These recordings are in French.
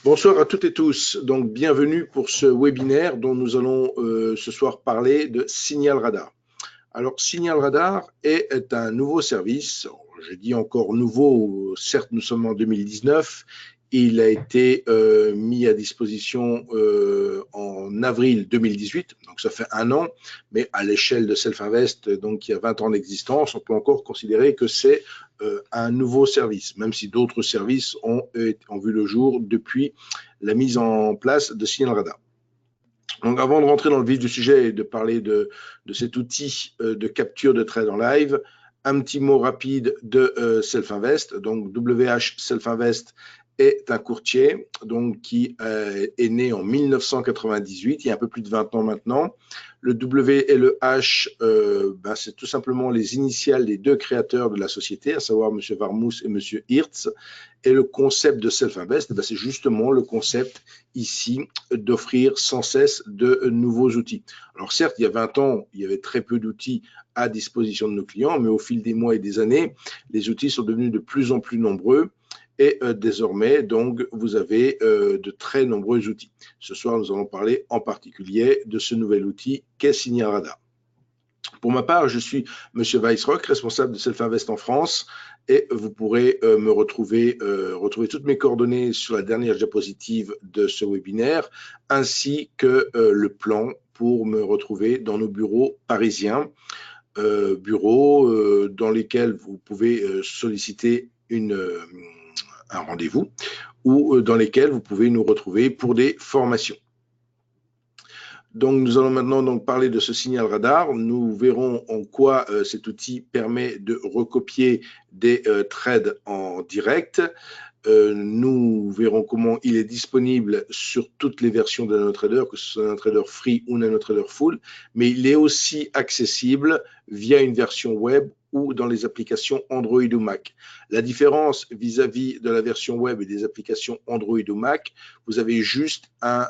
Bonsoir à toutes et tous. Donc, bienvenue pour ce webinaire dont nous allons ce soir parler de Signal Radar. Alors, Signal Radar est un nouveau service. Je dis encore nouveau, certes, nous sommes en 2019. Il a été mis à disposition en avril 2018, donc ça fait un an, mais à l'échelle de Self-Invest, donc il y a 20 ans d'existence, on peut encore considérer que c'est un nouveau service, même si d'autres services ont vu le jour depuis la mise en place de Signal Radar. Donc, avant de rentrer dans le vif du sujet et de parler de cet outil de capture de trade en live, un petit mot rapide de Self-Invest. Donc, WH Self-Invest est un courtier donc, qui est né en 1998, il y a un peu plus de 20 ans maintenant. Le W et le H, c'est tout simplement les initiales des deux créateurs de la société, à savoir M. Varmouth et M. Hirtz. Et le concept de Self-Invest, c'est justement le concept ici d'offrir sans cesse de nouveaux outils. Alors certes, il y a 20 ans, il y avait très peu d'outils à disposition de nos clients, mais au fil des mois et des années, les outils sont devenus de plus en plus nombreux. Et désormais, donc, vous avez de très nombreux outils. Ce soir, nous allons parler en particulier de ce nouvel outil qu'est Signal Radar. Pour ma part, je suis M. Weissrock, responsable de Self-Invest en France, et vous pourrez me retrouver toutes mes coordonnées sur la dernière diapositive de ce webinaire, ainsi que le plan pour me retrouver dans nos bureaux parisiens, bureaux dans lesquels vous pouvez solliciter un rendez-vous ou dans lesquels vous pouvez nous retrouver pour des formations. Donc, nous allons maintenant donc parler de ce Signal Radar. Nous verrons en quoi cet outil permet de recopier des trades en direct. Nous verrons comment il est disponible sur toutes les versions de NanoTrader, que ce soit NanoTrader Free ou NanoTrader Full, mais il est aussi accessible via une version web ou dans les applications Android ou Mac. La différence vis-à-vis de la version web et des applications Android ou Mac, vous avez juste un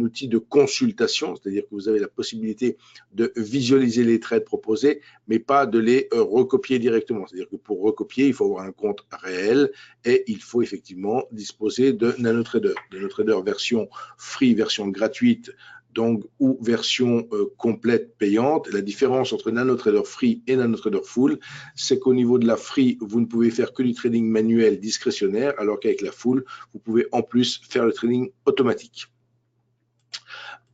outil de consultation, c'est-à-dire que vous avez la possibilité de visualiser les trades proposés, mais pas de les recopier directement. C'est-à-dire que pour recopier, il faut avoir un compte réel et il faut effectivement disposer de NanoTrader. NanoTrader version free, version gratuite, donc, ou version complète payante. La différence entre NanoTrader Free et NanoTrader Full, c'est qu'au niveau de la Free, vous ne pouvez faire que du trading manuel discrétionnaire, alors qu'avec la Full, vous pouvez en plus faire le trading automatique.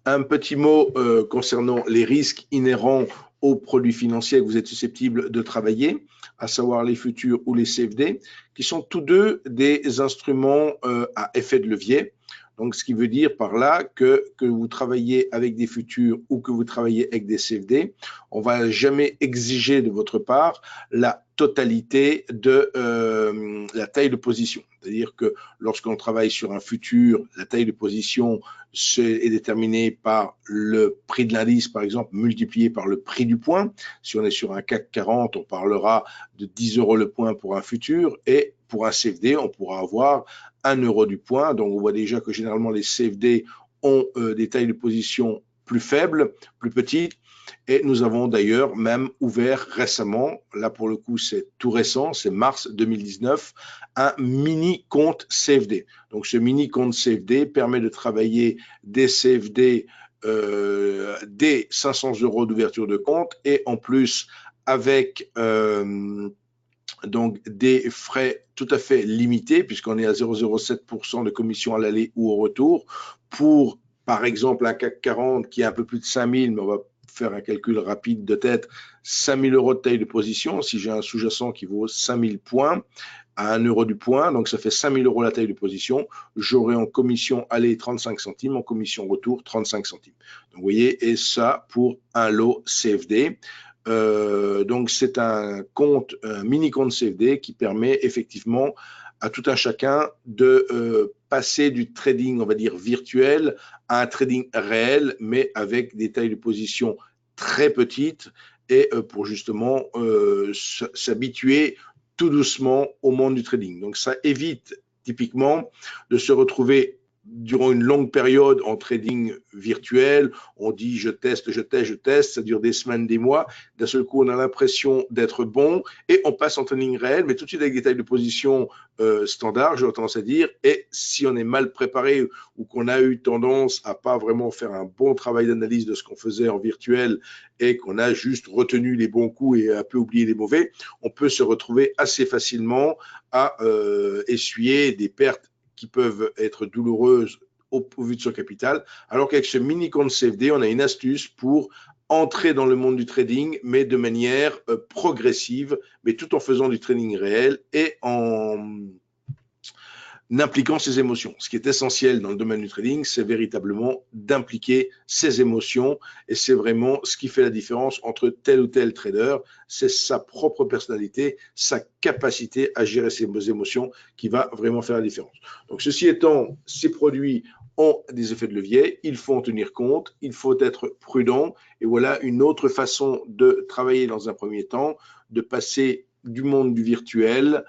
Un petit mot concernant les risques inhérents aux produits financiers que vous êtes susceptible de travailler, à savoir les futurs ou les CFD, qui sont tous deux des instruments à effet de levier. Donc, ce qui veut dire par là que vous travaillez avec des futurs ou que vous travaillez avec des CFD, on ne va jamais exiger de votre part la totalité de la taille de position. C'est-à-dire que lorsqu'on travaille sur un futur, la taille de position est déterminée par le prix de l'indice, par exemple, multiplié par le prix du point. Si on est sur un CAC 40, on parlera de 10 € le point pour un futur, et pour un CFD, on pourra avoir 1 € du point. Donc, on voit déjà que généralement, les CFD ont des tailles de position plus faibles, plus petites. Et nous avons d'ailleurs même ouvert récemment, là pour le coup c'est tout récent, c'est mars 2019, un mini compte CFD. Donc ce mini compte CFD permet de travailler des CFD dès 500 € d'ouverture de compte et en plus avec donc des frais tout à fait limités puisqu'on est à 0,07% de commission à l'aller ou au retour pour par exemple un CAC 40 qui est un peu plus de 5000, mais on va faire un calcul rapide de tête, 5000 € de taille de position. Si j'ai un sous-jacent qui vaut 5000 points à 1 € du point, donc ça fait 5000 € la taille de position, j'aurai en commission aller 35 centimes, en commission retour 35 centimes. Donc vous voyez, et ça pour un lot CFD. Donc c'est un compte, un mini compte CFD qui permet effectivement à tout un chacun de passer du trading, on va dire, virtuel à un trading réel, mais avec des tailles de position très petites et pour justement s'habituer tout doucement au monde du trading. Donc ça évite typiquement de se retrouver durant une longue période en trading virtuel, on dit je teste, ça dure des semaines, des mois, d'un seul coup on a l'impression d'être bon et on passe en trading réel, mais tout de suite avec des tailles de position standard, j'aurais tendance à dire, et si on est mal préparé ou qu'on a eu tendance à pas vraiment faire un bon travail d'analyse de ce qu'on faisait en virtuel et qu'on a juste retenu les bons coups et un peu oublié les mauvais, on peut se retrouver assez facilement à essuyer des pertes qui peuvent être douloureuses au vu de son capital, alors qu'avec ce mini compte CFD, on a une astuce pour entrer dans le monde du trading, mais de manière progressive, mais tout en faisant du trading réel et en impliquant ses émotions. Ce qui est essentiel dans le domaine du trading, c'est véritablement d'impliquer ses émotions et c'est vraiment ce qui fait la différence entre tel ou tel trader. C'est sa propre personnalité, sa capacité à gérer ses émotions qui va vraiment faire la différence. Donc, ceci étant, ces produits ont des effets de levier, il faut en tenir compte, il faut être prudent et voilà une autre façon de travailler dans un premier temps, de passer du monde du virtuel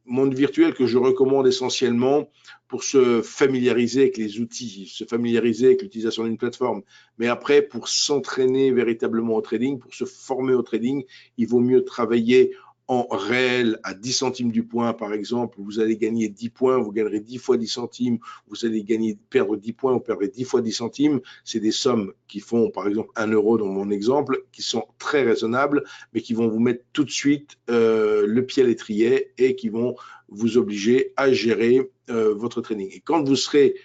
monde virtuel que je recommande essentiellement pour se familiariser avec les outils, se familiariser avec l'utilisation d'une plateforme. Mais après, pour s'entraîner véritablement au trading, pour se former au trading, il vaut mieux travailler en réel à 10 centimes du point, par exemple, vous allez gagner 10 points, vous gagnerez 10 fois 10 centimes, vous allez perdre 10 points, vous perdrez 10 fois 10 centimes. C'est des sommes qui font, par exemple, 1 euro dans mon exemple, qui sont très raisonnables, mais qui vont vous mettre tout de suite le pied à l'étrier et qui vont vous obliger à gérer votre trading. Et quand vous serez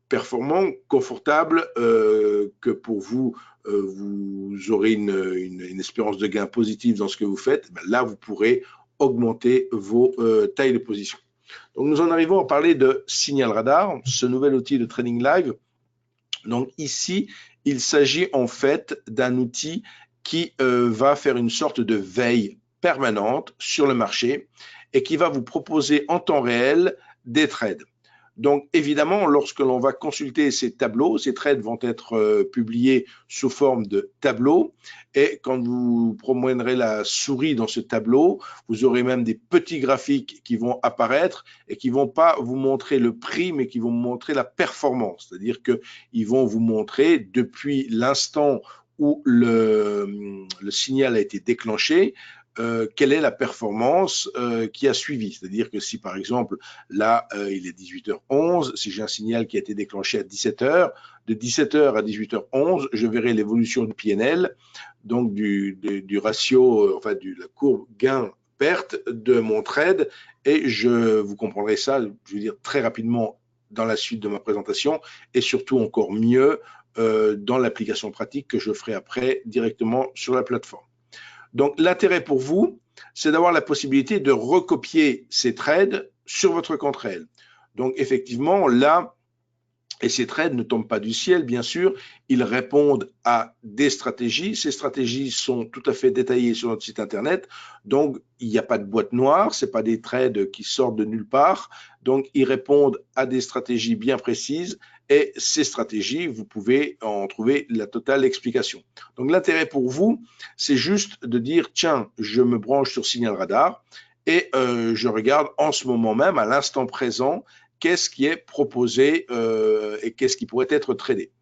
performant, confortable, que pour vous, vous aurez une espérance de gain positive dans ce que vous faites, ben là, vous pourrez augmenter vos tailles de position. Donc, nous en arrivons à parler de Signal Radar, ce nouvel outil de trading live. Donc, ici, il s'agit en fait d'un outil qui va faire une sorte de veille permanente sur le marché et qui va vous proposer en temps réel des trades. Donc, évidemment, lorsque l'on va consulter ces tableaux, ces trades vont être publiés sous forme de tableaux. Et quand vous promènerez la souris dans ce tableau, vous aurez même des petits graphiques qui vont apparaître et qui ne vont pas vous montrer le prix, mais qui vont vous montrer la performance. C'est-à-dire qu'ils vont vous montrer depuis l'instant où le signal a été déclenché, quelle est la performance qui a suivi. C'est-à-dire que si, par exemple, là, il est 18h11, si j'ai un signal qui a été déclenché à 17h, de 17h à 18h11, je verrai l'évolution du PNL, donc du ratio, enfin, de la courbe gain-perte de mon trade, et vous comprendrez ça, je veux dire, très rapidement dans la suite de ma présentation, et surtout encore mieux dans l'application pratique que je ferai après directement sur la plateforme. Donc, l'intérêt pour vous, c'est d'avoir la possibilité de recopier ces trades sur votre compte réel. Donc, effectivement, là, et ces trades ne tombent pas du ciel, bien sûr, ils répondent à des stratégies. Ces stratégies sont tout à fait détaillées sur notre site internet. Donc, il n'y a pas de boîte noire, ce n'est pas des trades qui sortent de nulle part. Donc, ils répondent à des stratégies bien précises et ces stratégies, vous pouvez en trouver la totale explication. Donc, l'intérêt pour vous, c'est juste de dire, tiens, je me branche sur Signal Radar et je regarde en ce moment même, à l'instant présent, qu'est-ce qui est proposé et qu'est-ce qui pourrait être tradé.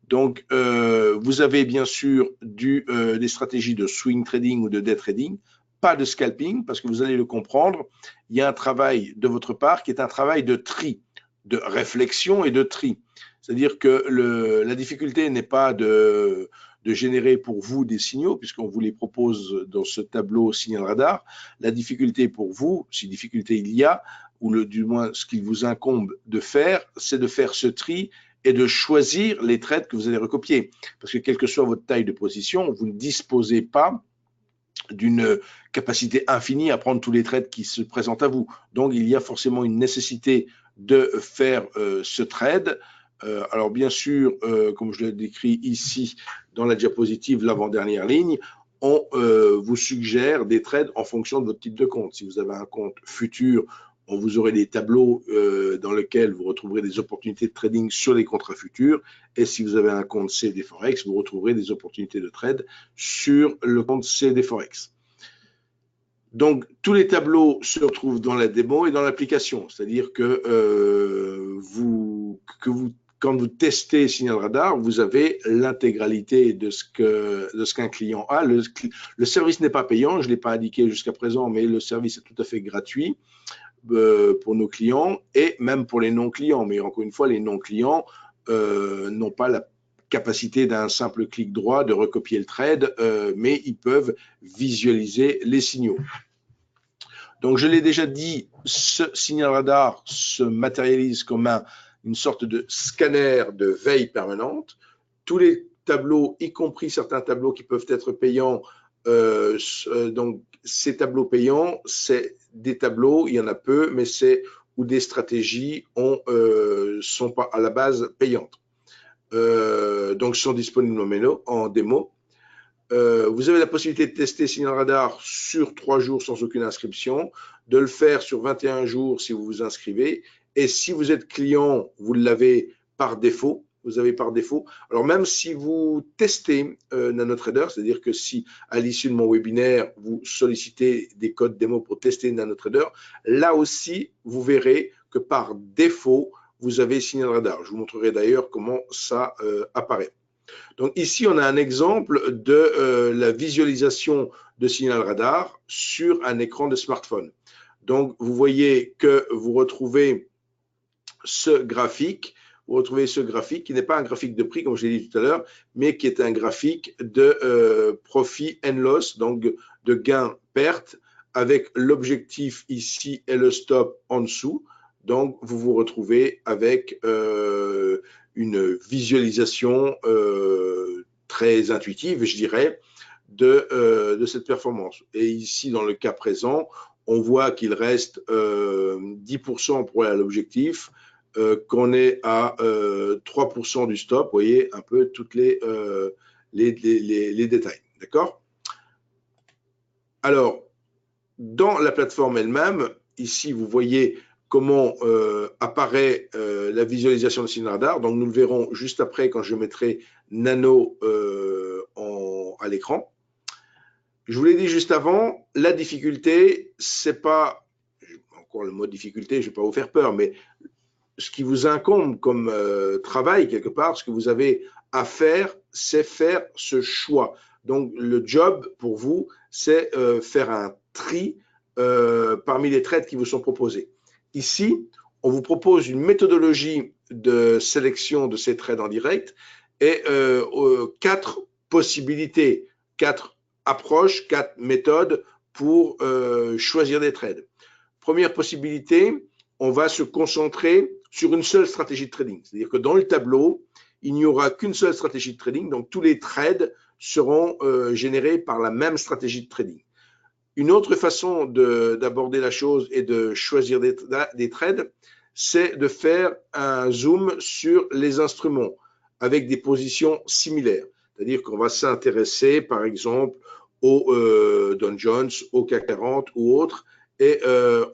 Donc, vous avez bien sûr des stratégies de swing trading ou de day trading, pas de scalping, parce que vous allez le comprendre, il y a un travail de votre part qui est un travail de tri, de réflexion et de tri. C'est-à-dire que la difficulté n'est pas de générer pour vous des signaux, puisqu'on vous les propose dans ce tableau Signal Radar. La difficulté pour vous, si difficulté il y a, ou du moins ce qu'il vous incombe de faire, c'est de faire ce tri et de choisir les trades que vous allez recopier. Parce que quelle que soit votre taille de position, vous ne disposez pas d'une capacité infinie à prendre tous les trades qui se présentent à vous. Donc, il y a forcément une nécessité de faire ce trade. Alors, bien sûr, comme je l'ai décrit ici dans la diapositive, l'avant-dernière ligne, on vous suggère des trades en fonction de votre type de compte. Si vous avez un compte futur, vous aurez des tableaux dans lesquels vous retrouverez des opportunités de trading sur les contrats futurs. Et si vous avez un compte CD Forex, vous retrouverez des opportunités de trade sur le compte CD Forex. Donc, tous les tableaux se retrouvent dans la démo et dans l'application. C'est-à-dire que, quand vous testez Signal Radar, vous avez l'intégralité de ce qu'un client a. Le service n'est pas payant, je ne l'ai pas indiqué jusqu'à présent, mais le service est tout à fait gratuit pour nos clients et même pour les non-clients. Mais encore une fois, les non-clients n'ont pas la capacité d'un simple clic droit de recopier le trade, mais ils peuvent visualiser les signaux. Donc, je l'ai déjà dit, ce Signal Radar se matérialise comme une sorte de scanner de veille permanente. Tous les tableaux, y compris certains tableaux qui peuvent être payants, donc ces tableaux payants, c'est des tableaux, il y en a peu, mais c'est où des stratégies sont pas à la base payantes. Donc, sont disponibles en démo. Vous avez la possibilité de tester Signal Radar sur 3 jours sans aucune inscription, de le faire sur 21 jours si vous vous inscrivez, et si vous êtes client, vous l'avez par défaut. Vous avez par défaut. Alors même si vous testez NanoTrader, c'est-à-dire que si à l'issue de mon webinaire, vous sollicitez des codes démo pour tester NanoTrader, là aussi, vous verrez que par défaut, vous avez Signal Radar. Je vous montrerai d'ailleurs comment ça apparaît. Donc ici, on a un exemple de la visualisation de Signal Radar sur un écran de smartphone. Donc, vous voyez que vous retrouvez ce graphique. Vous retrouvez ce graphique qui n'est pas un graphique de prix, comme je l'ai dit tout à l'heure, mais qui est un graphique de profit and loss, donc de gain-perte, avec l'objectif ici et le stop en dessous. Donc, vous vous retrouvez avec une visualisation très intuitive, je dirais, de cette performance. Et ici, dans le cas présent, on voit qu'il reste 10% pour aller à l'objectif, qu'on est à 3% du stop. Vous voyez un peu tous les détails. D'accord? Alors, dans la plateforme elle-même, ici, vous voyez comment apparaît la visualisation de Signal Radar. Donc, nous le verrons juste après quand je mettrai Nano à l'écran. Je vous l'ai dit juste avant, la difficulté, c'est pas, encore le mot difficulté, je ne vais pas vous faire peur, mais ce qui vous incombe comme travail quelque part, ce que vous avez à faire, c'est faire ce choix. Donc, le job pour vous, c'est faire un tri parmi les trades qui vous sont proposés. Ici, on vous propose une méthodologie de sélection de ces trades en direct et 4 possibilités, 4 approches, 4 méthodes pour choisir des trades. Première possibilité, on va se concentrer sur une seule stratégie de trading. C'est-à-dire que dans le tableau, il n'y aura qu'une seule stratégie de trading, donc tous les trades seront générés par la même stratégie de trading. Une autre façon d'aborder la chose et de choisir des trades, c'est de faire un zoom sur les instruments avec des positions similaires. C'est-à-dire qu'on va s'intéresser, par exemple, au Dow Jones, au CAC 40 ou autres, et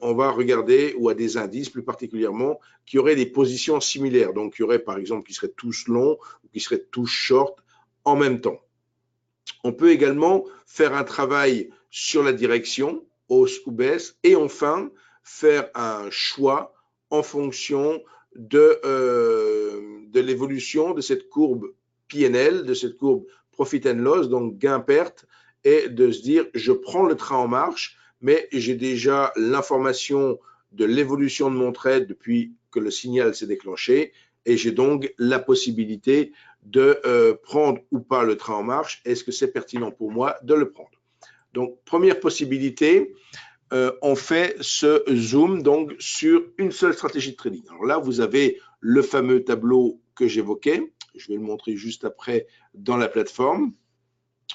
on va regarder, ou à des indices plus particulièrement, qui auraient des positions similaires. Donc, il y aurait, par exemple, qui seraient tous longs ou qui seraient tous short en même temps. On peut également faire un travail sur la direction, hausse ou baisse, et enfin faire un choix en fonction de l'évolution de cette courbe PNL, de cette courbe Profit and Loss, donc gain-perte, et de se dire je prends le train en marche, mais j'ai déjà l'information de l'évolution de mon trade depuis que le signal s'est déclenché, et j'ai donc la possibilité de prendre ou pas le train en marche. Est-ce que c'est pertinent pour moi de le prendre? Donc, première possibilité, on fait ce zoom donc sur une seule stratégie de trading. Alors là, vous avez le fameux tableau que j'évoquais. Je vais le montrer juste après dans la plateforme.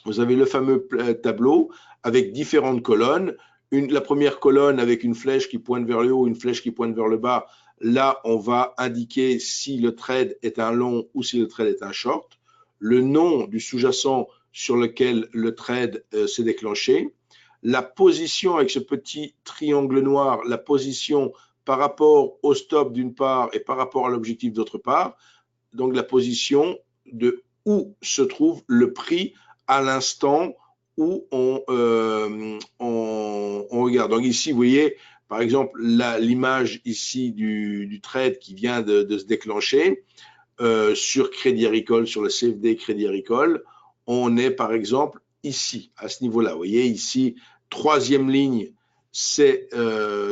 Vous avez le fameux tableau avec différentes colonnes. La première colonne avec une flèche qui pointe vers le haut, une flèche qui pointe vers le bas. Là, on va indiquer si le trade est un long ou si le trade est un short. Le nom du sous-jacent sur lequel le trade s'est déclenché. La position avec ce petit triangle noir, la position par rapport au stop d'une part et par rapport à l'objectif d'autre part. Donc, la position de où se trouve le prix à l'instant où on regarde. Donc ici, vous voyez, par exemple, l'image ici du trade qui vient de se déclencher sur Crédit Agricole, sur le CFD Crédit Agricole. On est par exemple ici, à ce niveau-là. Vous voyez ici, troisième ligne, c'est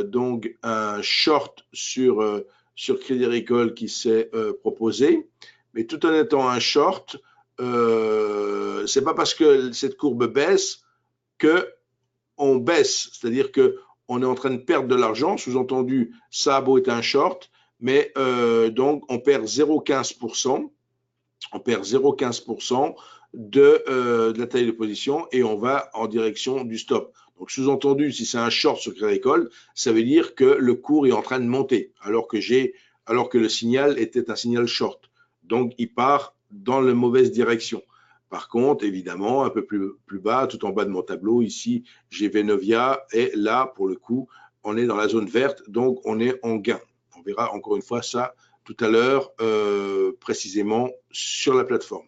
donc un short sur Crédit Agricole qui s'est proposé. Mais tout en étant un short, c'est pas parce que cette courbe baisse qu'on baisse. C'est-à-dire qu'on est en train de perdre de l'argent. Sous-entendu, ça a beau être un short, mais donc on perd 0,15%. On perd 0,15% de la taille de position et on va en direction du stop. Donc, sous-entendu, si c'est un short sur Crédit Agricole, ça veut dire que le cours est en train de monter, alors que le signal était un signal short. Donc, il part dans la mauvaise direction. Par contre, évidemment, un peu plus bas, tout en bas de mon tableau, ici, j'ai Venovia et là, pour le coup, on est dans la zone verte, donc on est en gain. On verra encore une fois ça tout à l'heure précisément sur la plateforme.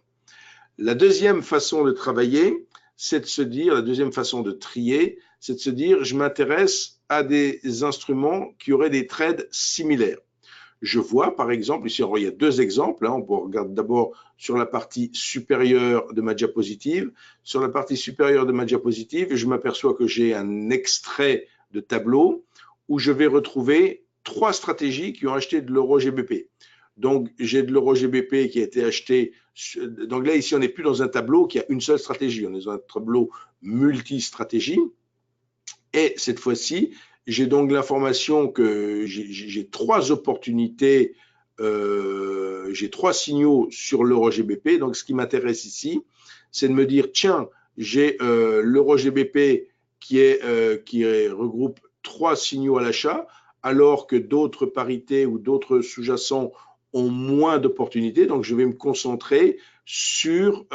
La deuxième façon de travailler, c'est de se dire, la deuxième façon de trier, c'est de se dire, je m'intéresse à des instruments qui auraient des trades similaires. Je vois, par exemple, ici, il y a deux exemples. On regarde d'abord sur la partie supérieure de ma diapositive. Sur la partie supérieure de ma diapositive, je m'aperçois que j'ai un extrait de tableau où je vais retrouver trois stratégies qui ont acheté de l'euro GBP. Donc, j'ai de l'euro GBP qui a été acheté. Donc là, ici, on n'est plus dans un tableau qui a une seule stratégie. On est dans un tableau multi-stratégie. Et cette fois-ci, j'ai donc l'information que j'ai trois opportunités, j'ai trois signaux sur l'euro GBP. Donc, ce qui m'intéresse ici, c'est de me dire, tiens, j'ai l'euro GBP qui regroupe trois signaux à l'achat, alors que d'autres parités ou d'autres sous-jacents ont moins d'opportunités. Donc, je vais me concentrer sur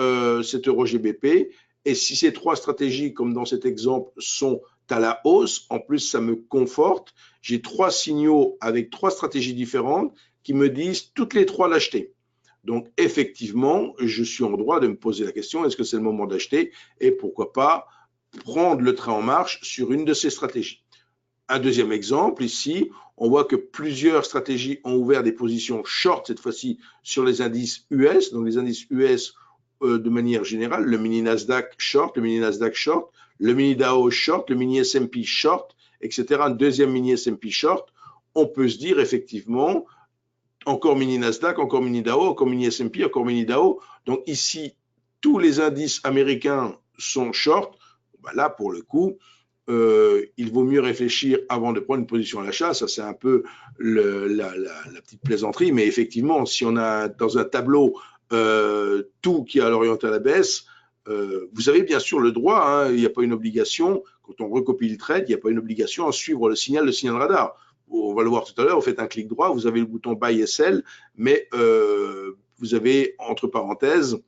cet euro GBP. Et si ces trois stratégies, comme dans cet exemple, sont à la hausse, en plus ça me conforte, j'ai trois signaux avec trois stratégies différentes qui me disent toutes les trois l'acheter. Donc effectivement, je suis en droit de me poser la question, est-ce que c'est le moment d'acheter et pourquoi pas prendre le train en marche sur une de ces stratégies. Un deuxième exemple, ici, on voit que plusieurs stratégies ont ouvert des positions short cette fois-ci sur les indices US, donc les indices US de manière générale, le mini Nasdaq short, le mini Nasdaq short, le mini Dow short, le mini S&P short, etc. Un deuxième mini S&P short, on peut se dire effectivement, encore mini Nasdaq, encore mini Dow, encore mini S&P, encore mini Dow. Donc ici, tous les indices américains sont short. Ben là, pour le coup, il vaut mieux réfléchir avant de prendre une position à l'achat. Ça, c'est un peu la petite plaisanterie. Mais effectivement, si on a dans un tableau tout qui est à l'orienté à la baisse, vous avez bien sûr le droit, il n'y a pas une obligation, quand on recopie le trade, il n'y a pas une obligation à suivre le signal radar. On va le voir tout à l'heure, vous faites un clic droit, vous avez le bouton Buy et Sell, mais vous avez, entre parenthèses,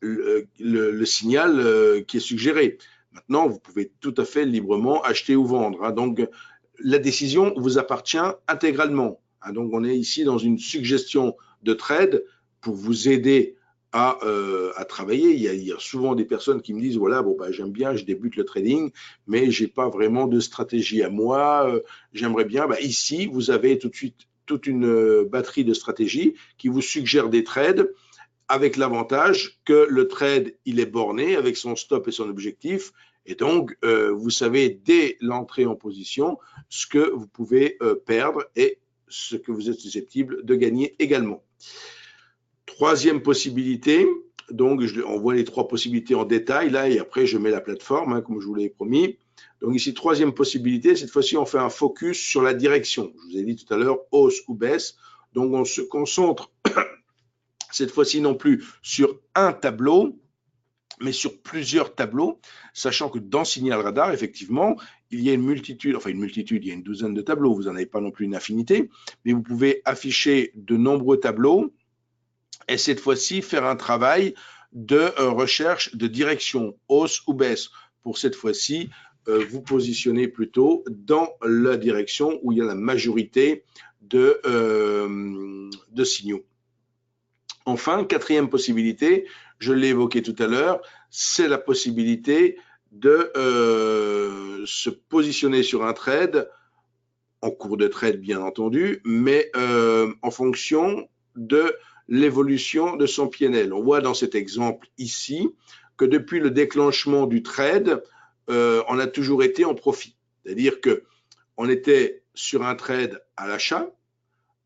le signal qui est suggéré. Maintenant, vous pouvez tout à fait librement acheter ou vendre. Donc, la décision vous appartient intégralement. Donc, on est ici dans une suggestion de trade pour vous aider à travailler. Il y a souvent des personnes qui me disent, voilà, bon, bah, j'aime bien, je débute le trading, mais je n'ai pas vraiment de stratégie à moi. J'aimerais bien, bah, ici, vous avez tout de suite toute une batterie de stratégies qui vous suggèrent des trades avec l'avantage que le trade, il est borné avec son stop et son objectif. Et donc, vous savez dès l'entrée en position ce que vous pouvez perdre et ce que vous êtes susceptible de gagner également. Troisième possibilité, donc on voit les trois possibilités en détail là et après je mets la plateforme comme je vous l'ai promis. Donc ici, troisième possibilité, cette fois-ci on fait un focus sur la direction. Je vous ai dit tout à l'heure, hausse ou baisse. Donc on se concentre cette fois-ci non plus sur un tableau, mais sur plusieurs tableaux, sachant que dans Signal Radar, effectivement, il y a une multitude, il y a une douzaine de tableaux, vous n'en avez pas non plus une infinité, mais vous pouvez afficher de nombreux tableaux et cette fois-ci faire un travail de recherche de direction, hausse ou baisse, pour cette fois-ci vous positionner plutôt dans la direction où il y a la majorité de signaux. Enfin, quatrième possibilité, je l'ai évoqué tout à l'heure, c'est la possibilité de se positionner sur un trade, en cours de trade bien entendu, mais en fonction de l'évolution de son PNL. On voit dans cet exemple ici que depuis le déclenchement du trade, on a toujours été en profit. C'est-à-dire qu'on était sur un trade à l'achat,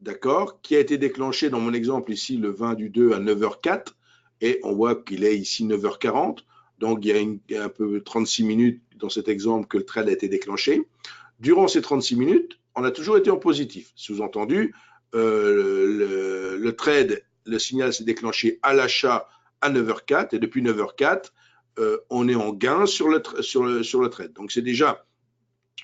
d'accord, qui a été déclenché dans mon exemple ici le 20 du 2 à 9h04, et on voit qu'il est ici 9h40, donc il y a un peu 36 minutes dans cet exemple que le trade a été déclenché. Durant ces 36 minutes, on a toujours été en positif. Sous-entendu, le trade, le signal s'est déclenché à l'achat à 9h04, et depuis 9h04, on est en gain sur le trade. Donc c'est déjà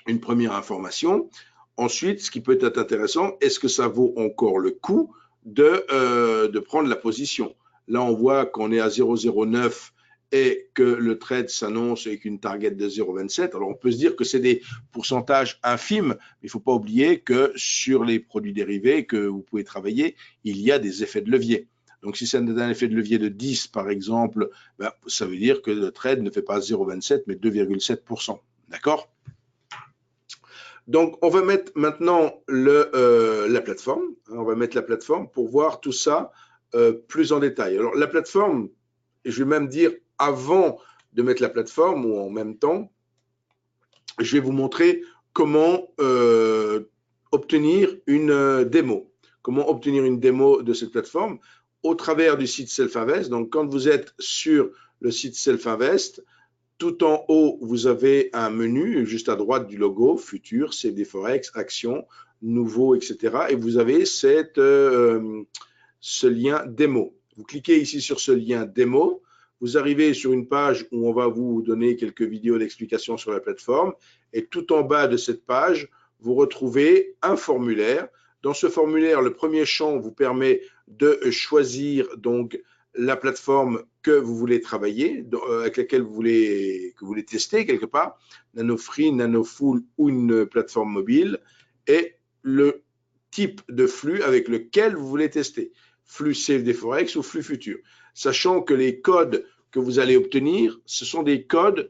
une première information. Ensuite, ce qui peut être intéressant, est-ce que ça vaut encore le coup de prendre la position? Là, on voit qu'on est à 0,09 et que le trade s'annonce avec une target de 0,27. Alors, on peut se dire que c'est des pourcentages infimes, mais il ne faut pas oublier que sur les produits dérivés que vous pouvez travailler, il y a des effets de levier. Donc, si c'est un effet de levier de 10, par exemple, ben, ça veut dire que le trade ne fait pas 0,27, mais 2,7%. D'accord ? Donc, on va mettre maintenant la plateforme. On va mettre la plateforme pour voir tout ça plus en détail. Alors, la plateforme, je vais même dire avant de mettre la plateforme ou en même temps, je vais vous montrer comment obtenir une démo. Comment obtenir une démo de cette plateforme au travers du site Self-Invest. Donc, quand vous êtes sur le site Self-Invest, tout en haut, vous avez un menu juste à droite du logo, Futur, CFD Forex, Actions, Nouveau, etc. Et vous avez ce lien démo. Vous cliquez ici sur ce lien démo. Vous arrivez sur une page où on va vous donner quelques vidéos d'explication sur la plateforme. Et tout en bas de cette page, vous retrouvez un formulaire. Dans ce formulaire, le premier champ vous permet de choisir donc la plateforme que vous voulez travailler, avec laquelle que vous voulez tester quelque part, NanoFree, NanoFull ou une plateforme mobile, et le type de flux avec lequel vous voulez tester, flux CFD Forex ou flux futur. Sachant que les codes que vous allez obtenir, ce sont des codes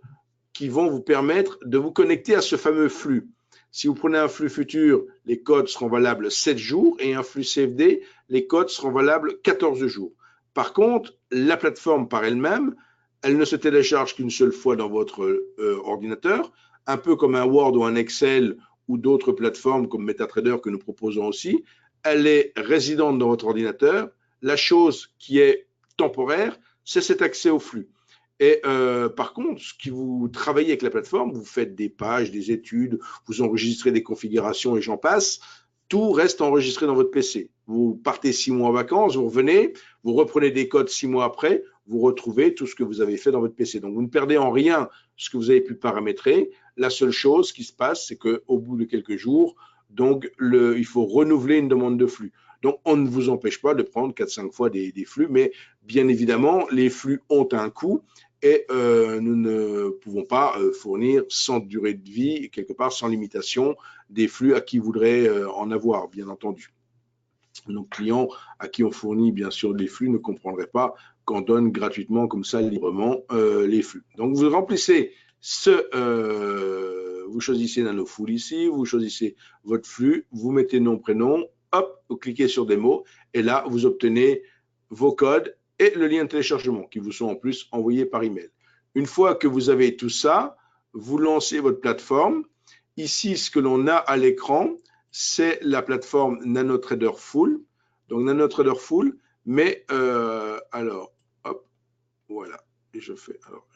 qui vont vous permettre de vous connecter à ce fameux flux. Si vous prenez un flux futur, les codes seront valables 7 jours, et un flux CFD, les codes seront valables 14 jours. Par contre, la plateforme par elle-même, elle ne se télécharge qu'une seule fois dans votre ordinateur, un peu comme un Word ou un Excel ou d'autres plateformes comme MetaTrader que nous proposons aussi. Elle est résidente dans votre ordinateur. La chose qui est temporaire, c'est cet accès au flux. Et par contre, si vous travaillez avec la plateforme, vous faites des pages, des études, vous enregistrez des configurations et j'en passe, tout reste enregistré dans votre PC. Vous partez 6 mois en vacances, vous revenez, vous reprenez des codes 6 mois après, vous retrouvez tout ce que vous avez fait dans votre PC. Donc, vous ne perdez en rien ce que vous avez pu paramétrer. La seule chose qui se passe, c'est qu'au bout de quelques jours, donc, il faut renouveler une demande de flux. Donc, on ne vous empêche pas de prendre 4-5 fois des flux, mais bien évidemment, les flux ont un coût et nous ne pouvons pas fournir sans durée de vie, quelque part sans limitation, des flux à qui voudraient en avoir, bien entendu. Nos clients à qui on fournit bien sûr des flux ne comprendraient pas qu'on donne gratuitement comme ça librement les flux. Donc vous remplissez vous choisissez NanoFull ici, vous choisissez votre flux, vous mettez nom, prénom, hop, vous cliquez sur démo et là vous obtenez vos codes et le lien de téléchargement qui vous sont en plus envoyés par email. Une fois que vous avez tout ça, vous lancez votre plateforme. Ici, ce que l'on a à l'écran, c'est la plateforme NanoTrader Full. Donc NanoTrader Full, mais alors, hop, voilà. Et je fais, alors,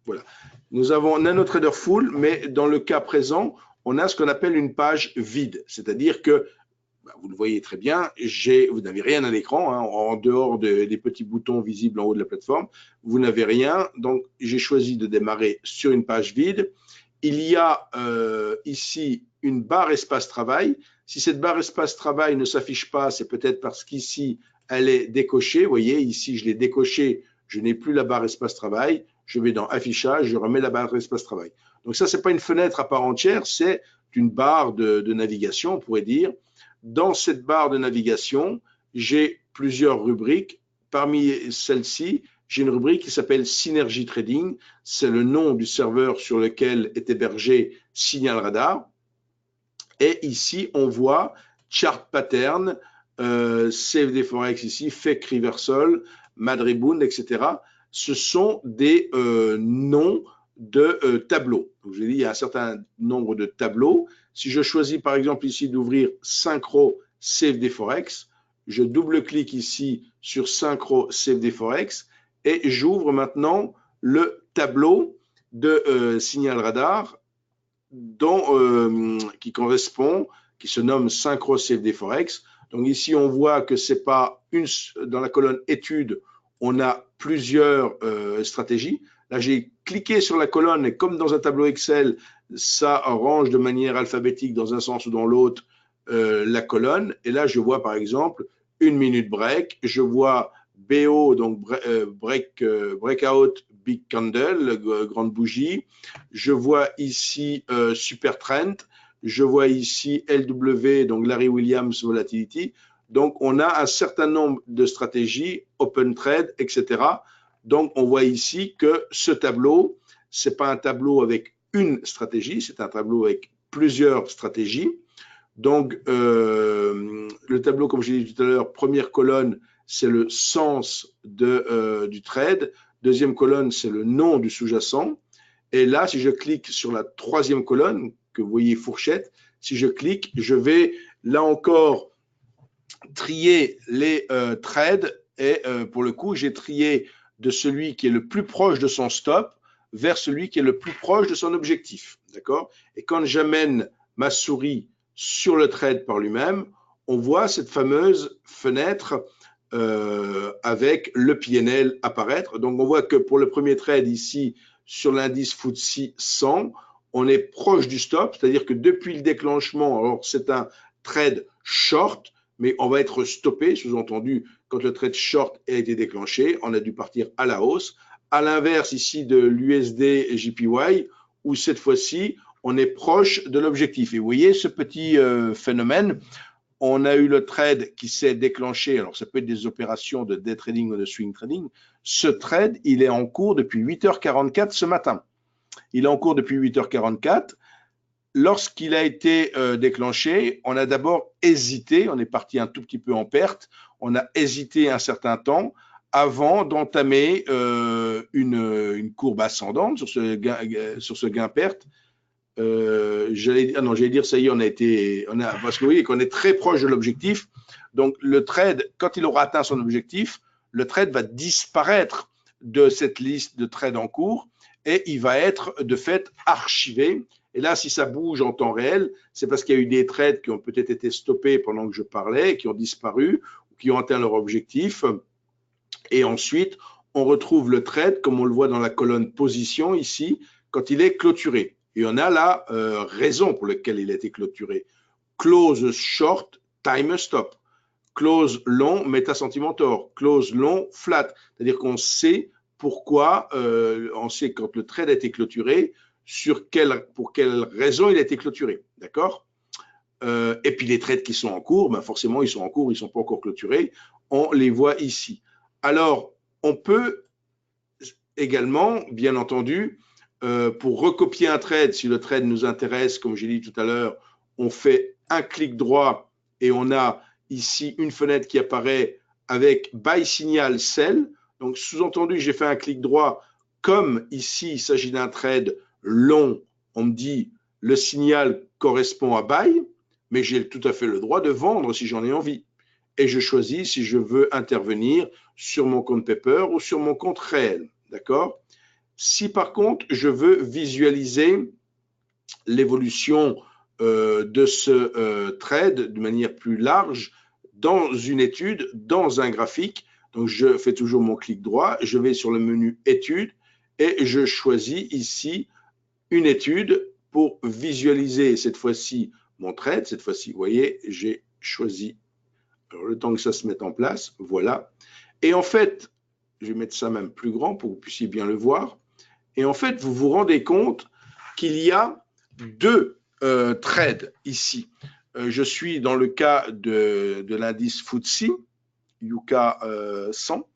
voilà. Nous avons NanoTrader Full, mais dans le cas présent, on a ce qu'on appelle une page vide. C'est-à-dire que, vous le voyez très bien, vous n'avez rien à l'écran, hein, en dehors des petits boutons visibles en haut de la plateforme. Vous n'avez rien. Donc, j'ai choisi de démarrer sur une page vide. Il y a ici une barre espace travail. Si cette barre espace travail ne s'affiche pas, c'est peut-être parce qu'ici, elle est décochée. Vous voyez, ici, je l'ai décochée. Je n'ai plus la barre espace travail. Je vais dans affichage, je remets la barre espace travail. Donc ça, ce n'est pas une fenêtre à part entière, c'est une barre de navigation, on pourrait dire. Dans cette barre de navigation, j'ai plusieurs rubriques. Parmi celles-ci, j'ai une rubrique qui s'appelle Synergy Trading. C'est le nom du serveur sur lequel est hébergé Signal Radar. Et ici, on voit Chart Pattern, CFD Forex ici, Fake Reversal, Madribund, etc. Ce sont des noms de tableaux. Donc, je l'ai dit, il y a un certain nombre de tableaux. Si je choisis par exemple ici d'ouvrir Synchro CFD Forex, je double-clique ici sur Synchro CFD Forex et j'ouvre maintenant le tableau de Signal Radar qui correspond, qui se nomme Synchro CFD Forex. Donc ici, on voit que c'est pas dans la colonne études, on a plusieurs stratégies. Là, j'ai cliqué sur la colonne et comme dans un tableau Excel, ça range de manière alphabétique dans un sens ou dans l'autre la colonne. Et là, je vois par exemple une minute break, je vois BO, donc breakout big candle, grande bougie. Je vois ici super trend. Je vois ici LW, donc Larry Williams Volatility. Donc, on a un certain nombre de stratégies, open trade, etc. Donc, on voit ici que ce tableau, ce n'est pas un tableau avec une stratégie, c'est un tableau avec plusieurs stratégies. Donc, le tableau, comme je l'ai dit tout à l'heure, première colonne, c'est le sens du trade. Deuxième colonne, c'est le nom du sous-jacent. Et là, si je clique sur la troisième colonne, que vous voyez fourchette, si je clique, je vais là encore trier les trades. Et pour le coup, j'ai trié de celui qui est le plus proche de son stop vers celui qui est le plus proche de son objectif. D'accord? Et quand j'amène ma souris sur le trade par lui-même, on voit cette fameuse fenêtre avec le PNL apparaître. Donc, on voit que pour le premier trade ici, sur l'indice FTSE 100, on est proche du stop, c'est-à-dire que depuis le déclenchement, alors c'est un trade short, mais on va être stoppé, sous-entendu, quand le trade short a été déclenché, on a dû partir à la hausse. À l'inverse ici de l'USD JPY, où cette fois-ci, on est proche de l'objectif. Et vous voyez ce petit phénomène, on a eu le trade qui s'est déclenché, alors ça peut être des opérations de day trading ou de swing trading. Ce trade, il est en cours depuis 8h44 ce matin. Il est en cours depuis 8h44. Lorsqu'il a été déclenché, on a d'abord hésité, on est parti un tout petit peu en perte, on a hésité un certain temps avant d'entamer une courbe ascendante sur ce gain-perte. J'allais dire, ça y est, parce que vous voyez qu'on est très proche de l'objectif. Donc, le trade, quand il aura atteint son objectif, le trade va disparaître de cette liste de trades en cours et il va être de fait archivé. Et là, si ça bouge en temps réel, c'est parce qu'il y a eu des trades qui ont peut-être été stoppés pendant que je parlais, qui ont disparu, ou qui ont atteint leur objectif. Et ensuite, on retrouve le trade, comme on le voit dans la colonne position ici, quand il est clôturé. Et on a la raison pour laquelle il a été clôturé. Close short, time stop. Close long, meta sentimentor. Close long, flat. C'est-à-dire qu'on sait pourquoi, on sait quand le trade a été clôturé, pour quelle raison il a été clôturé. D'accord? Et puis les trades qui sont en cours, ben forcément, ils sont en cours, ils ne sont pas encore clôturés. On les voit ici. Alors, on peut également, bien entendu, pour recopier un trade, si le trade nous intéresse, comme j'ai dit tout à l'heure, on fait un clic droit et on a ici une fenêtre qui apparaît avec Buy Signal Sell. Donc, sous-entendu, j'ai fait un clic droit. Comme ici, il s'agit d'un trade long, on me dit le signal correspond à Buy, mais j'ai tout à fait le droit de vendre si j'en ai envie. Et je choisis si je veux intervenir sur mon compte Pepper ou sur mon compte réel. D'accord? Si par contre, je veux visualiser l'évolution de ce trade de manière plus large dans une étude, dans un graphique, donc je fais toujours mon clic droit, je vais sur le menu études et je choisis ici une étude pour visualiser cette fois-ci mon trade. Cette fois-ci, vous voyez, j'ai choisi, alors le temps que ça se mette en place, voilà. Et en fait, je vais mettre ça même plus grand pour que vous puissiez bien le voir. Et en fait, vous vous rendez compte qu'il y a deux trades ici. Je suis dans le cas de l'indice FTSE, Yuka 100.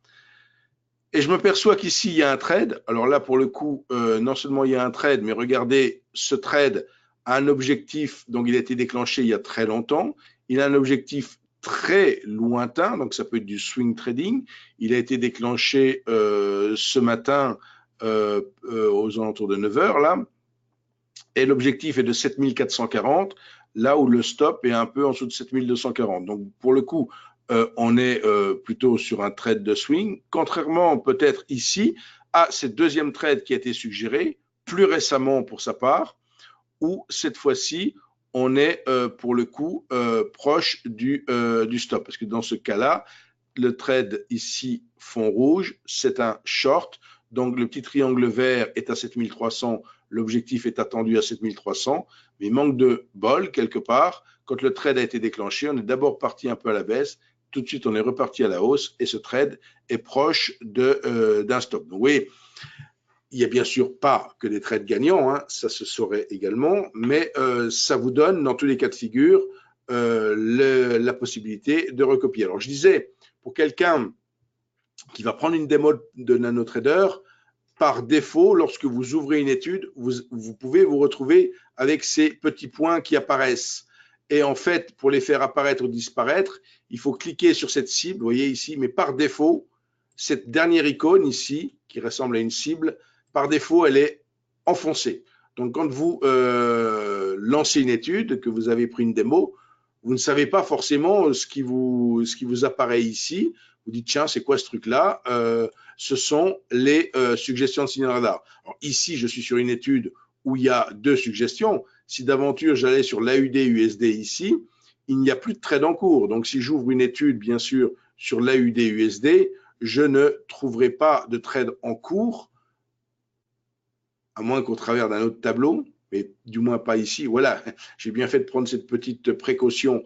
Et je me perçois qu'ici, il y a un trade. Alors là, pour le coup, non seulement il y a un trade, mais regardez, ce trade a un objectif, donc il a été déclenché il y a très longtemps. Il a un objectif très lointain, donc ça peut être du swing trading. Il a été déclenché ce matin aux alentours de 9 heures, là. Et l'objectif est de 7440, là où le stop est un peu en dessous de 7240. Donc, pour le coup, on est plutôt sur un trade de swing, contrairement peut-être ici à cette deuxième trade qui a été suggérée plus récemment pour sa part, où cette fois-ci, on est pour le coup proche du stop. Parce que dans ce cas-là, le trade ici, fond rouge, c'est un short. Donc, le petit triangle vert est à 7300. L'objectif est attendu à 7300. Mais il manque de bol quelque part. Quand le trade a été déclenché, on est d'abord parti un peu à la baisse. Tout de suite, on est reparti à la hausse. Et ce trade est proche d'un stop. Donc, vous voyez, il n'y a bien sûr pas que des trades gagnants, hein, ça se saurait également, mais ça vous donne, dans tous les cas de figure, la possibilité de recopier. Alors, je disais, pour quelqu'un qui va prendre une démo de NanoTrader, par défaut, lorsque vous ouvrez une étude, vous pouvez vous retrouver avec ces petits points qui apparaissent. Et en fait, pour les faire apparaître ou disparaître, il faut cliquer sur cette cible, vous voyez ici, mais par défaut, cette dernière icône ici, qui ressemble à une cible, par défaut, elle est enfoncée. Donc, quand vous lancez une étude, que vous avez pris une démo, vous ne savez pas forcément ce qui vous apparaît ici. Vous dites, tiens, c'est quoi ce truc-là ce sont les suggestions de signal radar. Alors, ici, je suis sur une étude où il y a deux suggestions. Si d'aventure, j'allais sur l'AUD-USD ici, il n'y a plus de trade en cours. Donc, si j'ouvre une étude, bien sûr, sur l'AUD-USD, je ne trouverai pas de trade en cours, à moins qu'au travers d'un autre tableau, mais du moins pas ici. Voilà, j'ai bien fait de prendre cette petite précaution.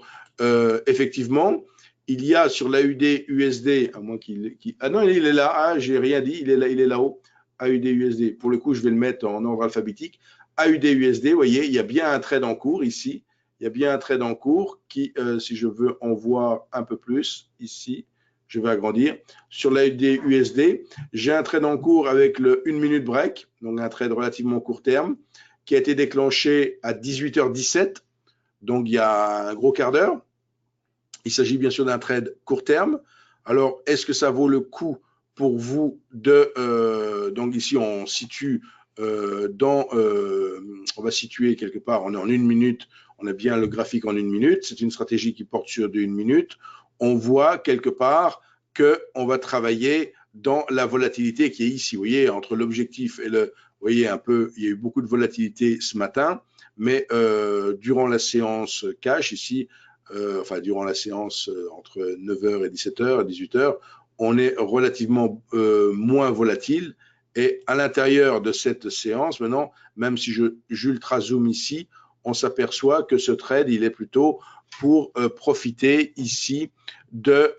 Effectivement, il y a sur l'AUD USD, à moins qu'il. Ah non, il est là. Ah, j'ai rien dit. Il est là-haut. AUD USD. Pour le coup, je vais le mettre en ordre alphabétique. AUD USD, vous voyez, il y a bien un trade en cours ici. Il y a bien un trade en cours qui, si je veux en voir un peu plus, ici, je vais agrandir. Sur l'AUD USD, j'ai un trade en cours avec le 1 minute break, donc un trade relativement court terme, qui a été déclenché à 18h17, donc il y a un gros quart d'heure. Il s'agit bien sûr d'un trade court terme. Alors, est-ce que ça vaut le coup pour vous de... donc ici, on situe on va situer quelque part, on est en 1 minute, on a bien le graphique en 1 minute, c'est une stratégie qui porte sur 1 minute. On voit quelque part qu'on va travailler dans la volatilité qui est ici. Vous voyez, entre l'objectif et le... Vous voyez un peu, il y a eu beaucoup de volatilité ce matin, mais durant la séance cash ici, enfin durant la séance entre 9h et 17h et 18h, on est relativement moins volatile. Et à l'intérieur de cette séance, maintenant, même si j'ultra zoom ici, on s'aperçoit que ce trade, il est plutôt pour profiter ici de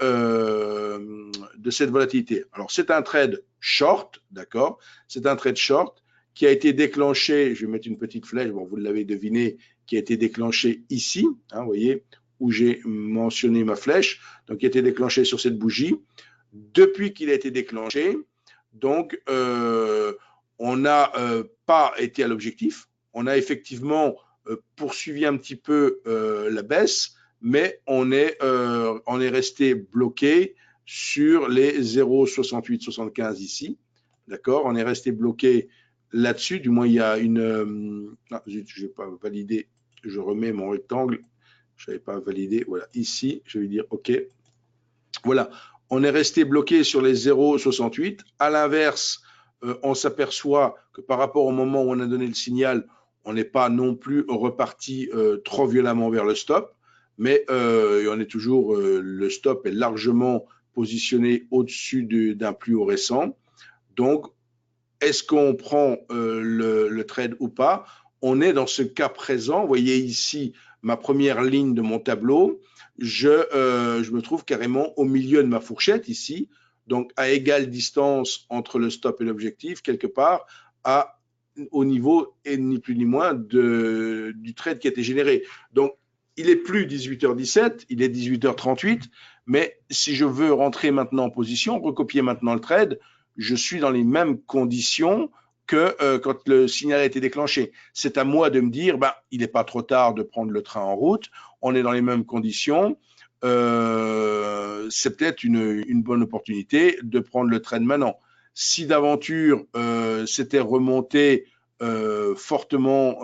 cette volatilité. Alors, c'est un trade short, d'accord? C'est un trade short qui a été déclenché, je vais mettre une petite flèche, bon, vous l'avez deviné, qui a été déclenché ici, hein, vous voyez, où j'ai mentionné ma flèche, donc qui a été déclenché sur cette bougie. Depuis qu'il a été déclenché, donc on n'a pas été à l'objectif, on a effectivement poursuivi un petit peu la baisse, mais on est resté bloqué sur les 0,6875 ici, d'accord? On est resté bloqué là-dessus, du moins il y a une... non, je n'ai pas validé, je remets mon rectangle, je n'avais pas validé, voilà, ici, je vais dire OK. Voilà, on est resté bloqué sur les 0,68. À l'inverse, on s'aperçoit que par rapport au moment où on a donné le signal, on n'est pas non plus reparti trop violemment vers le stop, mais on est toujours, le stop est largement positionné au-dessus d'un plus haut récent. Donc, est-ce qu'on prend le trade ou pas? On est dans ce cas présent. Vous voyez ici ma première ligne de mon tableau. Je me trouve carrément au milieu de ma fourchette ici, donc à égale distance entre le stop et l'objectif, quelque part au niveau, et ni plus ni moins, du trade qui a été généré. Donc, il est plus 18h17, il est 18h38, mais si je veux rentrer maintenant en position, recopier maintenant le trade, je suis dans les mêmes conditions que quand le signal a été déclenché. C'est à moi de me dire, il n'est pas trop tard de prendre le train en route, on est dans les mêmes conditions, c'est peut-être une bonne opportunité de prendre le train maintenant. Si d'aventure c'était remonté fortement,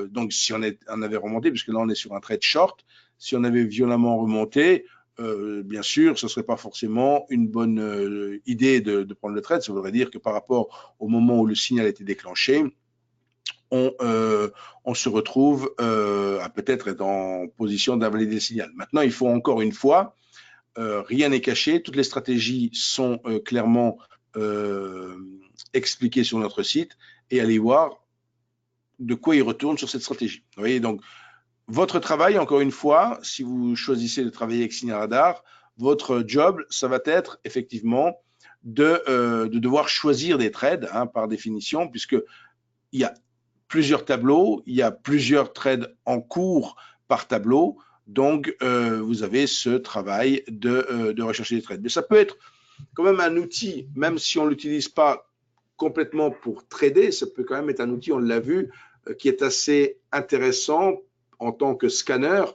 donc si on avait remonté, puisque là on est sur un trade short, si on avait violemment remonté, bien sûr, ce ne serait pas forcément une bonne idée de prendre le trade. Ça voudrait dire que par rapport au moment où le signal a été déclenché, on se retrouve à peut-être être en position d'invalider le signal. Maintenant, il faut encore une fois, rien n'est caché, toutes les stratégies sont clairement expliquées sur notre site et allez voir de quoi il retourne sur cette stratégie. Vous voyez, donc, votre travail, encore une fois, si vous choisissez de travailler avec Signal Radar, votre job, ça va être effectivement de devoir choisir des trades, par définition, puisqu'il y a plusieurs tableaux, il y a plusieurs trades en cours par tableau, donc vous avez ce travail de rechercher des trades. Mais ça peut être quand même un outil, même si on ne l'utilise pas complètement pour trader, ça peut quand même être un outil, on l'a vu, qui est assez intéressant en tant que scanner.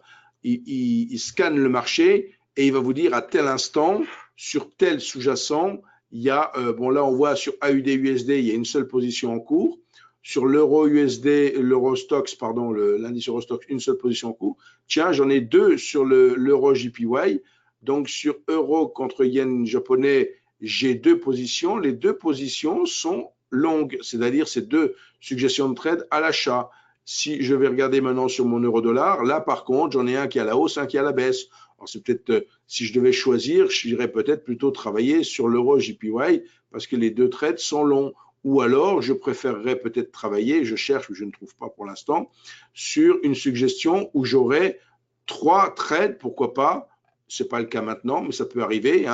Il scanne le marché et il va vous dire à tel instant, sur tel sous-jacent, il y a, bon là on voit sur AUD-USD, il y a une seule position en cours. Sur l'euro-USD, l'euro-Stoxx, pardon, l'indice Eurostoxx, une seule position en cours. Tiens, j'en ai deux sur l'euro-JPY. Donc sur euro contre yen japonais, j'ai deux positions. Les deux positions sont longues, c'est-à-dire c'est deux suggestions de trade à l'achat. Si je vais regarder maintenant sur mon euro-dollar, là par contre, j'en ai un qui est à la hausse, un qui est à la baisse. Alors c'est peut-être, si je devais choisir, j'irais peut-être plutôt travailler sur l'euro-JPY parce que les deux trades sont longs. Ou alors, je préférerais peut-être travailler, je cherche, mais je ne trouve pas pour l'instant, sur une suggestion où j'aurais 3 trades, pourquoi pas, ce n'est pas le cas maintenant, mais ça peut arriver,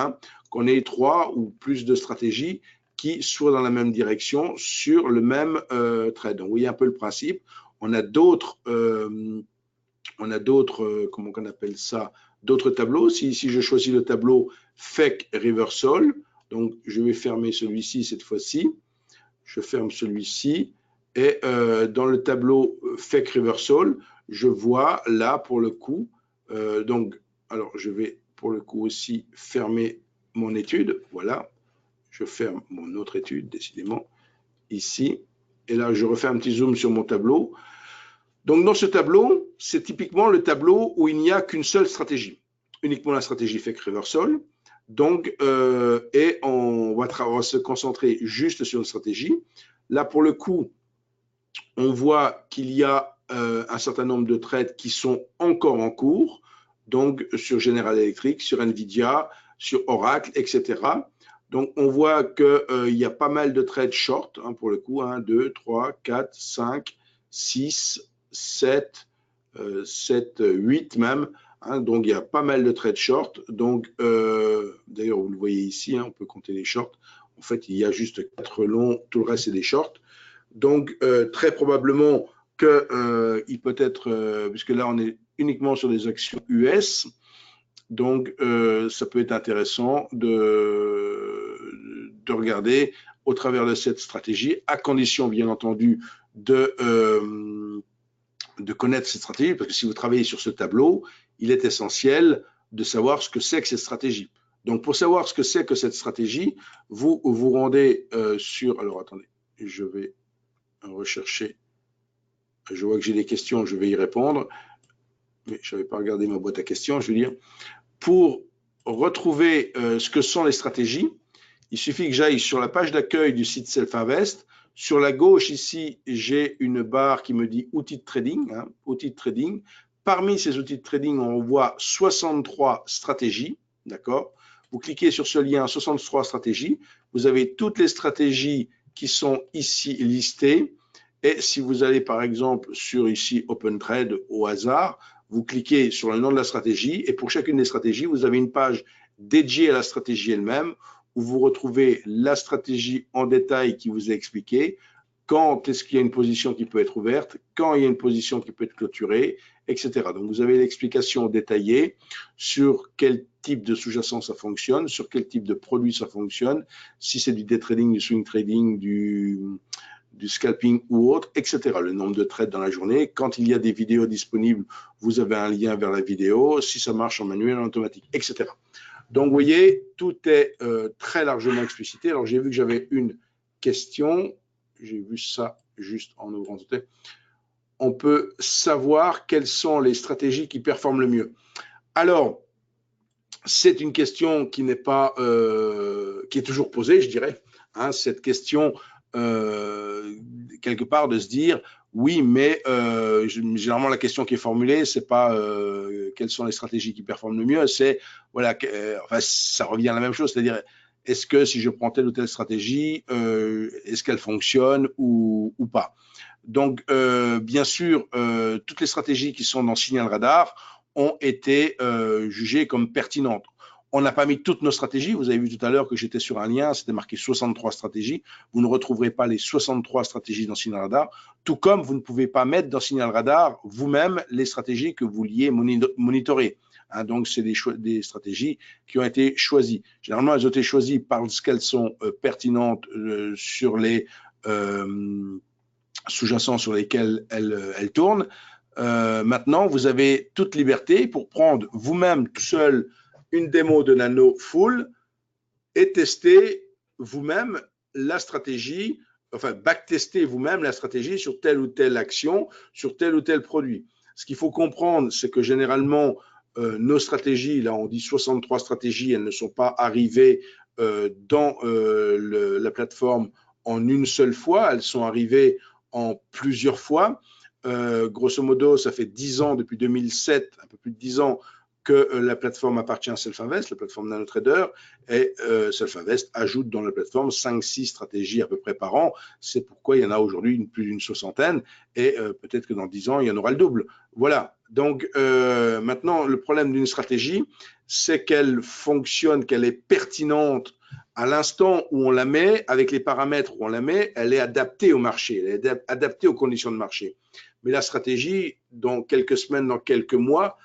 qu'on ait 3 ou plus de stratégies qui soient dans la même direction sur le même trade. Donc, vous voyez un peu le principe. On a d'autres, comment on appelle ça, d'autres tableaux. Si je choisis le tableau Fake Reversal, donc je vais fermer celui-ci cette fois-ci. Je ferme celui-ci et dans le tableau Fake Reversal, je vois là pour le coup, donc, alors je vais pour le coup aussi fermer mon étude, voilà, je ferme mon autre étude décidément, ici, et là je refais un petit zoom sur mon tableau. Donc dans ce tableau, c'est typiquement le tableau où il n'y a qu'une seule stratégie, uniquement la stratégie Fake Reversal. Donc, et on va se concentrer juste sur une stratégie. Là, pour le coup, on voit qu'il y a un certain nombre de trades qui sont encore en cours, donc sur General Electric, sur Nvidia, sur Oracle, etc. Donc, on voit qu'il y a pas mal de trades short, pour le coup, 1, 2, 3, 4, 5, 6, 7, 8 même. Donc, il y a pas mal de trades short. Donc, d'ailleurs, vous le voyez ici, on peut compter les shorts. En fait, il y a juste 4 longs, tout le reste, c'est des shorts. Donc, très probablement qu'il peut être, puisque là, on est uniquement sur des actions US, donc ça peut être intéressant de regarder au travers de cette stratégie, à condition, bien entendu, de connaître cette stratégie, parce que si vous travaillez sur ce tableau, il est essentiel de savoir ce que c'est que cette stratégie. Donc, pour savoir ce que c'est que cette stratégie, vous vous rendez sur... Alors, attendez, je vais rechercher. Je vois que j'ai des questions, je vais y répondre. Mais je n'avais pas regardé ma boîte à questions. Je veux dire, pour retrouver ce que sont les stratégies, il suffit que j'aille sur la page d'accueil du site Self-Invest. Sur la gauche, ici, j'ai une barre qui me dit outils de trading. Outils de trading. Parmi ces outils de trading, on voit 63 stratégies. D'accord ? Vous cliquez sur ce lien 63 stratégies. Vous avez toutes les stratégies qui sont ici listées. Et si vous allez par exemple sur ici Open Trade au hasard, vous cliquez sur le nom de la stratégie et pour chacune des stratégies, vous avez une page dédiée à la stratégie elle-même où vous retrouvez la stratégie en détail qui vous est expliquée, quand est-ce qu'il y a une position qui peut être ouverte, quand il y a une position qui peut être clôturée, etc. Donc vous avez l'explication détaillée sur quel type de sous-jacent ça fonctionne, sur quel type de produit ça fonctionne, si c'est du day trading, du swing trading, du scalping ou autre, etc. Le nombre de trades dans la journée. Quand il y a des vidéos disponibles, vous avez un lien vers la vidéo, si ça marche en manuel, en automatique, etc. Donc, vous voyez, tout est très largement explicité. Alors, j'ai vu que j'avais une question. J'ai vu ça juste en ouvrant tout. On peut savoir quelles sont les stratégies qui performent le mieux. Alors, c'est une question qui n'est pas, qui est toujours posée, je dirais. Hein, cette question, quelque part, de se dire, oui, mais généralement la question qui est formulée, c'est pas quelles sont les stratégies qui performent le mieux, c'est voilà, enfin, ça revient à la même chose, c'est-à-dire est-ce que si je prends telle ou telle stratégie, est-ce qu'elle fonctionne ou pas. Donc, bien sûr, toutes les stratégies qui sont dans Signal Radar ont été jugées comme pertinentes. On n'a pas mis toutes nos stratégies. Vous avez vu tout à l'heure que j'étais sur un lien, c'était marqué 63 stratégies. Vous ne retrouverez pas les 63 stratégies dans Signal Radar, tout comme vous ne pouvez pas mettre dans Signal Radar vous-même les stratégies que vous vouliez monitorer. Hein, donc, c'est des stratégies qui ont été choisies. Généralement, elles ont été choisies parce qu'elles sont pertinentes sur les sous-jacents sur lesquels elles tournent. Maintenant, vous avez toute liberté pour prendre vous-même tout seul une démo de Nano full et tester vous-même la stratégie, enfin backtester vous-même la stratégie sur telle ou telle action, sur tel ou tel produit. Ce qu'il faut comprendre, c'est que généralement, nos stratégies, là on dit 63 stratégies, elles ne sont pas arrivées dans la plateforme en une seule fois, elles sont arrivées en plusieurs fois. Grosso modo, ça fait 10 ans, depuis 2007, un peu plus de 10 ans, que la plateforme appartient à Self-Invest, la plateforme NanoTrader, et Self-Invest ajoute dans la plateforme 5-6 stratégies à peu près par an. C'est pourquoi il y en a aujourd'hui plus d'une soixantaine, et peut-être que dans 10 ans, il y en aura le double. Voilà. Donc, maintenant, le problème d'une stratégie, c'est qu'elle fonctionne, qu'elle est pertinente à l'instant où on la met, avec les paramètres où on la met, elle est adaptée au marché, elle est adaptée aux conditions de marché. Mais la stratégie, dans quelques semaines, dans quelques mois,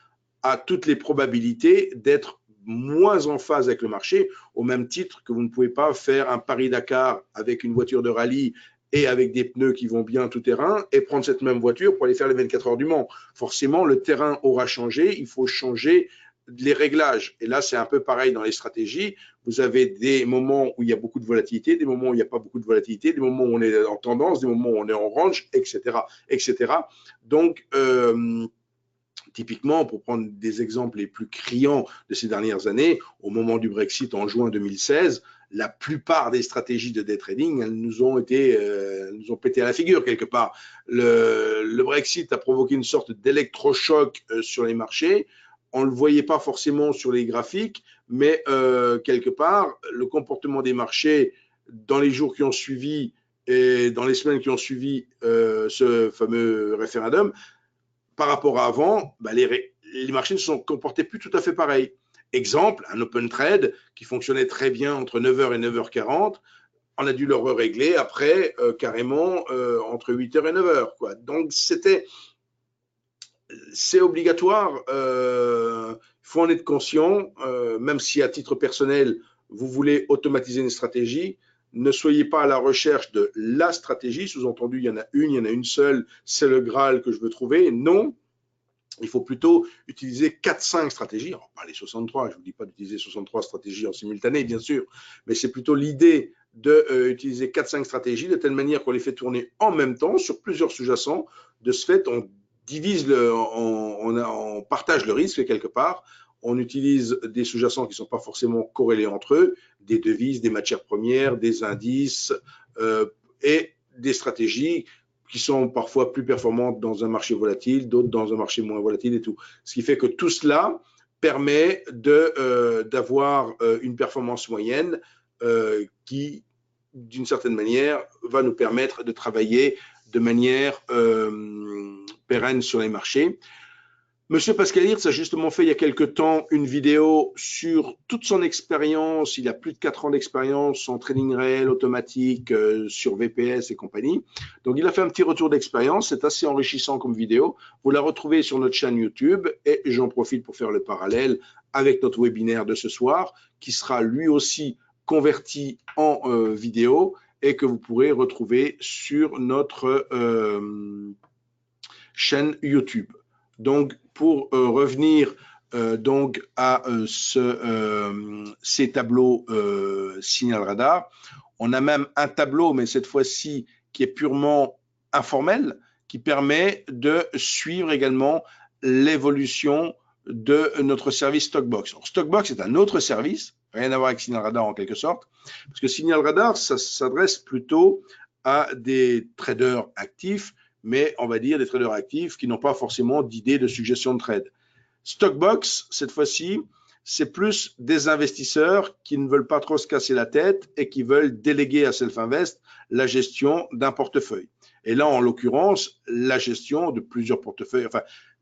a toutes les probabilités d'être moins en phase avec le marché, au même titre que vous ne pouvez pas faire un Paris-Dakar avec une voiture de rallye et avec des pneus qui vont bien tout terrain et prendre cette même voiture pour aller faire les 24 heures du Mans. Forcément, le terrain aura changé, il faut changer les réglages. Et là, c'est un peu pareil dans les stratégies. Vous avez des moments où il y a beaucoup de volatilité, des moments où il n'y a pas beaucoup de volatilité, des moments où on est en tendance, des moments où on est en range, etc. etc. Donc, typiquement, pour prendre des exemples les plus criants de ces dernières années, au moment du Brexit en juin 2016, la plupart des stratégies de day trading, elles nous ont pété à la figure quelque part. Le Brexit a provoqué une sorte d'électrochoc sur les marchés. On ne le voyait pas forcément sur les graphiques, mais quelque part, le comportement des marchés dans les jours qui ont suivi et dans les semaines qui ont suivi ce fameux référendum, par rapport à avant, les marchés ne se sont comportés plus tout à fait pareil. Exemple, un open trade qui fonctionnait très bien entre 9h et 9h40, on a dû le régler après carrément entre 8h et 9h. Quoi. Donc, c'est obligatoire, il faut en être conscient, même si à titre personnel, vous voulez automatiser une stratégie, ne soyez pas à la recherche de la stratégie, sous-entendu, il y en a une seule, c'est le Graal que je veux trouver. Non, il faut plutôt utiliser 4-5 stratégies, alors pas les 63, je ne vous dis pas d'utiliser 63 stratégies en simultané, bien sûr, mais c'est plutôt l'idée d'utiliser 4-5 stratégies de telle manière qu'on les fait tourner en même temps sur plusieurs sous-jacents. De ce fait, on divise, on partage le risque quelque part. On utilise des sous-jacents qui ne sont pas forcément corrélés entre eux, des devises, des matières premières, des indices et des stratégies qui sont parfois plus performantes dans un marché volatile, d'autres dans un marché moins volatile et tout. Ce qui fait que tout cela permet d'avoir une performance moyenne qui, d'une certaine manière, va nous permettre de travailler de manière pérenne sur les marchés. Monsieur Pascal Hirtz a justement fait il y a quelque temps une vidéo sur toute son expérience. Il a plus de 4 ans d'expérience en trading réel, automatique, sur VPS et compagnie. Donc, il a fait un petit retour d'expérience. C'est assez enrichissant comme vidéo. Vous la retrouvez sur notre chaîne YouTube et j'en profite pour faire le parallèle avec notre webinaire de ce soir qui sera lui aussi converti en vidéo et que vous pourrez retrouver sur notre chaîne YouTube. Donc, pour revenir donc à ces tableaux signal radar, on a même un tableau, mais cette fois-ci qui est purement informel, qui permet de suivre également l'évolution de notre service Stockbox. Alors, Stockbox est un autre service, rien à voir avec Signal Radar en quelque sorte, parce que Signal Radar, ça s'adresse plutôt à des traders actifs, mais on va dire des traders actifs qui n'ont pas forcément d'idée de suggestion de trade. Stockbox, cette fois-ci, c'est plus des investisseurs qui ne veulent pas trop se casser la tête et qui veulent déléguer à Self-Invest la gestion d'un portefeuille. Et là, en l'occurrence, la gestion de plusieurs portefeuilles. Enfin,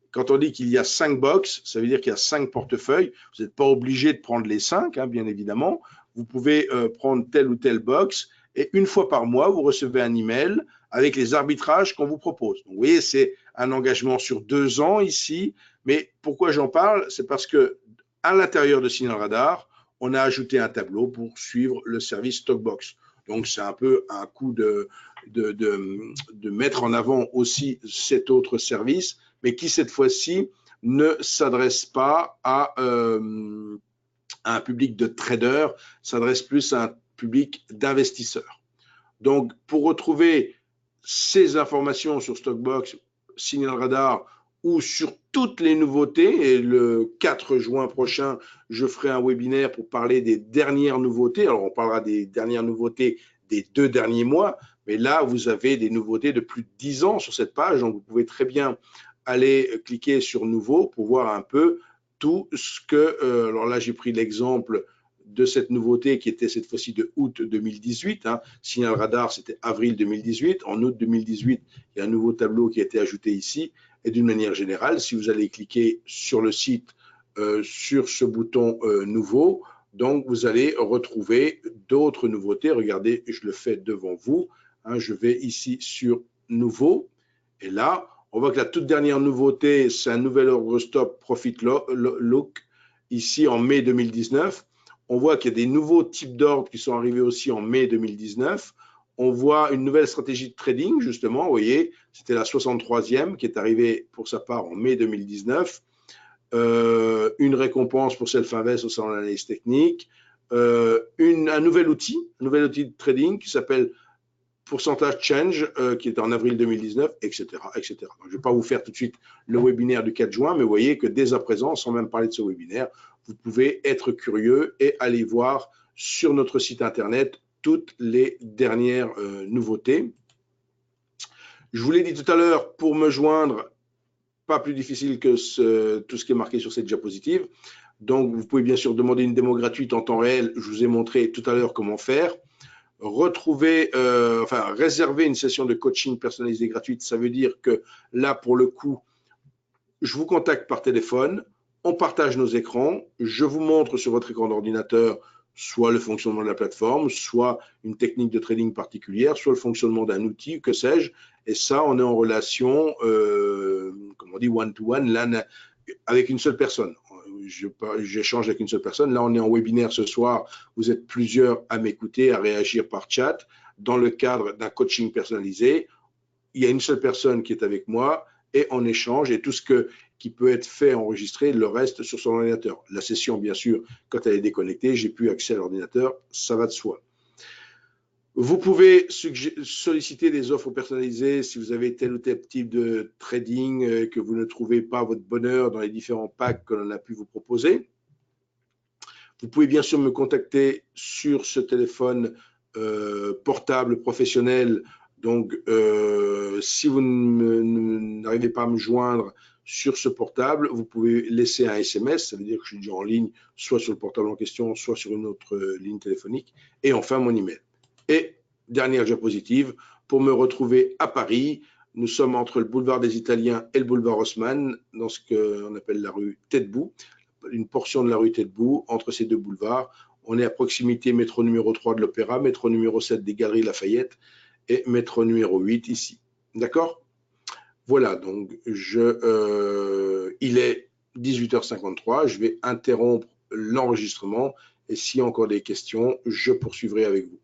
quand on dit qu'il y a 5 box, ça veut dire qu'il y a 5 portefeuilles. Vous n'êtes pas obligé de prendre les 5, hein, bien évidemment. Vous pouvez prendre telle ou telle box et une fois par mois, vous recevez un email avec les arbitrages qu'on vous propose. Donc, vous voyez, c'est un engagement sur 2 ans ici. Mais pourquoi j'en parle? C'est parce que à l'intérieur de Signal Radar, on a ajouté un tableau pour suivre le service Stockbox. Donc, c'est un peu un coup de mettre en avant aussi cet autre service, mais qui cette fois-ci ne s'adresse pas à un public de traders, s'adresse plus à un public d'investisseurs. Donc, pour retrouver ces informations sur Stockbox, Signal Radar ou sur toutes les nouveautés, et le 4 juin prochain, je ferai un webinaire pour parler des dernières nouveautés. Alors, on parlera des dernières nouveautés des 2 derniers mois, mais là, vous avez des nouveautés de plus de 10 ans sur cette page, donc vous pouvez très bien aller cliquer sur Nouveau pour voir un peu tout ce que… alors là, j'ai pris l'exemple de cette nouveauté qui était cette fois-ci de août 2018. Hein. Signal Radar, c'était avril 2018. En août 2018, il y a un nouveau tableau qui a été ajouté ici. Et d'une manière générale, si vous allez cliquer sur le site, sur ce bouton Nouveau, donc vous allez retrouver d'autres nouveautés. Regardez, je le fais devant vous. Hein, je vais ici sur Nouveau. Et là, on voit que la toute dernière nouveauté, c'est un nouvel ordre stop Profit Look, ici en mai 2019. On voit qu'il y a des nouveaux types d'ordres qui sont arrivés aussi en mai 2019. On voit une nouvelle stratégie de trading, justement, vous voyez, c'était la 63e qui est arrivée pour sa part en mai 2019. Une récompense pour Self-Invest au sein de l'analyse technique. Un nouvel outil de trading qui s'appelle pourcentage change qui est en avril 2019, etc. etc. Donc, je ne vais pas vous faire tout de suite le webinaire du 4 juin, mais vous voyez que dès à présent, sans même parler de ce webinaire, vous pouvez être curieux et aller voir sur notre site internet toutes les dernières nouveautés. Je vous l'ai dit tout à l'heure, pour me joindre, pas plus difficile que tout ce qui est marqué sur cette diapositive. Donc, vous pouvez bien sûr demander une démo gratuite en temps réel. Je vous ai montré tout à l'heure comment faire. Réserver une session de coaching personnalisée gratuite, ça veut dire que là, pour le coup, je vous contacte par téléphone, on partage nos écrans, je vous montre sur votre écran d'ordinateur soit le fonctionnement de la plateforme, soit une technique de trading particulière, soit le fonctionnement d'un outil, que sais-je, et ça, on est en relation, comme on dit, one-to-one, avec une seule personne. J'échange avec une seule personne. Là, on est en webinaire ce soir. Vous êtes plusieurs à m'écouter, à réagir par chat. Dans le cadre d'un coaching personnalisé, il y a une seule personne qui est avec moi et on échange et tout ce qui peut être fait, enregistré, le reste sur son ordinateur. La session, bien sûr, quand elle est déconnectée, j'ai plus accès à l'ordinateur, ça va de soi. Vous pouvez solliciter des offres personnalisées si vous avez tel ou tel type de trading, que vous ne trouvez pas votre bonheur dans les différents packs que l'on a pu vous proposer. Vous pouvez bien sûr me contacter sur ce téléphone portable professionnel. Donc, si vous n'arrivez pas à me joindre sur ce portable, vous pouvez laisser un SMS, ça veut dire que je suis déjà en ligne, soit sur le portable en question, soit sur une autre ligne téléphonique. Et enfin, mon email. Et dernière diapositive, pour me retrouver à Paris, Nous sommes entre le boulevard des Italiens et le boulevard Haussmann, dans ce qu'on appelle la rue Taitbout, une portion de la rue Taitbout, entre ces deux boulevards. On est à proximité métro numéro 3 de l'Opéra, métro numéro 7 des Galeries Lafayette et métro numéro 8 ici. D'accord? Voilà, donc il est 18h53, je vais interrompre l'enregistrement et s'il y a encore des questions, je poursuivrai avec vous.